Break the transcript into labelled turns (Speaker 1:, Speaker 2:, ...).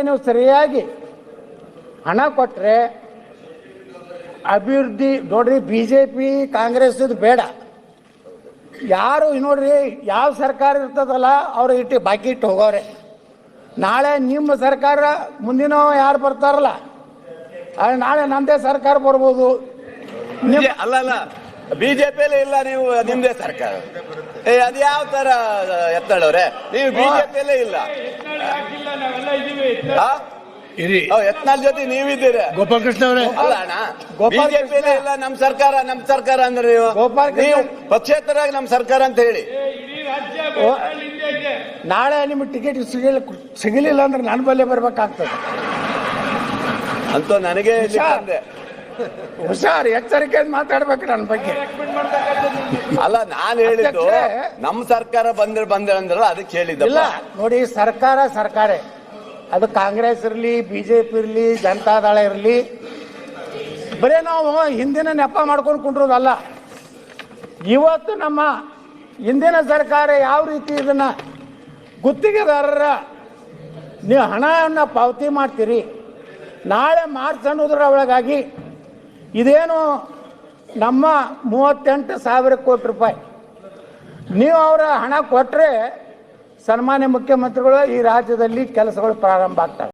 Speaker 1: ನೀವು ಸರಿಯಾಗಿ ಹಣ ಕೊಟ್ಟರೆ ಅಭಿವೃದ್ಧಿ ನೋಡ್ರಿ. BJP ಕಾಂಗ್ರೆಸ್ ಬೇಡ, ಯಾರು ನೋಡ್ರಿ ಯಾವ ಸರ್ಕಾರ ಇರ್ತದಲ್ಲ ಅವ್ರು ಇಟ್ಟು ಬಾಕಿ ಇಟ್ಟು ಹೋಗೋರೆ. ನಾಳೆ ನಿಮ್ಮ ಸರ್ಕಾರ ಮುಂದಿನ ಯಾರು ಬರ್ತಾರಲ್ಲ ನಾಳೆ ನಮ್ಮದೇ ಸರ್ಕಾರ ಬರ್ಬೋದು.
Speaker 2: ಅಲ್ಲ ಬಿಜೆಪಿಯಲ್ಲಿ ಇಲ್ಲ, ನೀವು ನಿಮ್ದೇ ಸರ್ಕಾರ. ಅದ್ ಯಾವ ತರ ಎತ್ತಳವ್ರೆ, ನೀವು ಬಿಜೆಪಿಯಲ್ಲೇ ಇಲ್ಲ. ಯತ್ನಾಳ್ ಜೊತೆ ನೀವಿದ್ದೀರಿ.
Speaker 3: ಗೋಪಾಲಕೃಷ್ಣ ಅವರೇ
Speaker 2: ಅಲ್ಲ ಅಣ್ಣ, ಬಿಜೆಪಿಯಲ್ಲೇ ಇಲ್ಲ ನಮ್ ಸರ್ಕಾರ ಅಂದ್ರೆ ನೀವು ಪಕ್ಷೇತರಾಗಿ ನಮ್ ಸರ್ಕಾರ ಅಂತ ಹೇಳಿ.
Speaker 1: ನಾಳೆ ನಿಮ್ಗೆ ಟಿಕೆಟ್ ಸಿಗಲಿಲ್ಲ ಅಂದ್ರೆ ನನ್ನ ಬಲ್ಲೆ ಬರ್ಬೇಕಾಗ್ತದೆ
Speaker 2: ಅಂತೂ ನನಗೆ
Speaker 1: ಹುಷಾರ್, ಎಚ್ಚರಿಕೆ ಮಾತಾಡ್ಬೇಕು ನನ್ನ ಬಗ್ಗೆ.
Speaker 2: ಅಲ್ಲ ನಾನು ಹೇಳಿದ್ದು ನಮ್ ಸರ್ಕಾರ ಬಂದ್ರೆ ಅಂದ್ರಲ್ಲ ಅದಕ್ಕೆ ಹೇಳಿದ್ದ.
Speaker 1: ಇಲ್ಲ ನೋಡಿ, ಸರ್ಕಾರ ಅದು ಕಾಂಗ್ರೆಸ್ ಇರಲಿ, BJP ಇರಲಿ, ಜನತಾದಳ ಇರಲಿ, ಬರೀ ನಾವು ಹಿಂದಿನ ನೆಪ ಮಾಡ್ಕೊಂಡು ಕುಂಡ್ರೋದಲ್ಲ. ಇವತ್ತು ನಮ್ಮ ಹಿಂದಿನ ಸರ್ಕಾರ ಯಾವ ರೀತಿ ಇದನ್ನ ಗುತ್ತಿಗೆದಾರರ ನೀವು ಹಣವನ್ನು ಪಾವತಿ ಮಾಡ್ತೀರಿ, ನಾಳೆ ಮಾರ್ಚ್ ಅನ್ನೋದ್ರ ಒಳಗಾಗಿ ಇದೇನು ನಮ್ಮ 38,000 ಕೋಟಿ ರೂಪಾಯಿ ನೀವು ಅವರ ಹಣ ಕೊಟ್ಟರೆ ಸನ್ಮಾನ್ಯ ಮುಖ್ಯಮಂತ್ರಿಗಳು ಈ ರಾಜ್ಯದಲ್ಲಿ ಕೆಲಸಗಳು ಪ್ರಾರಂಭ ಆಗ್ತವೆ.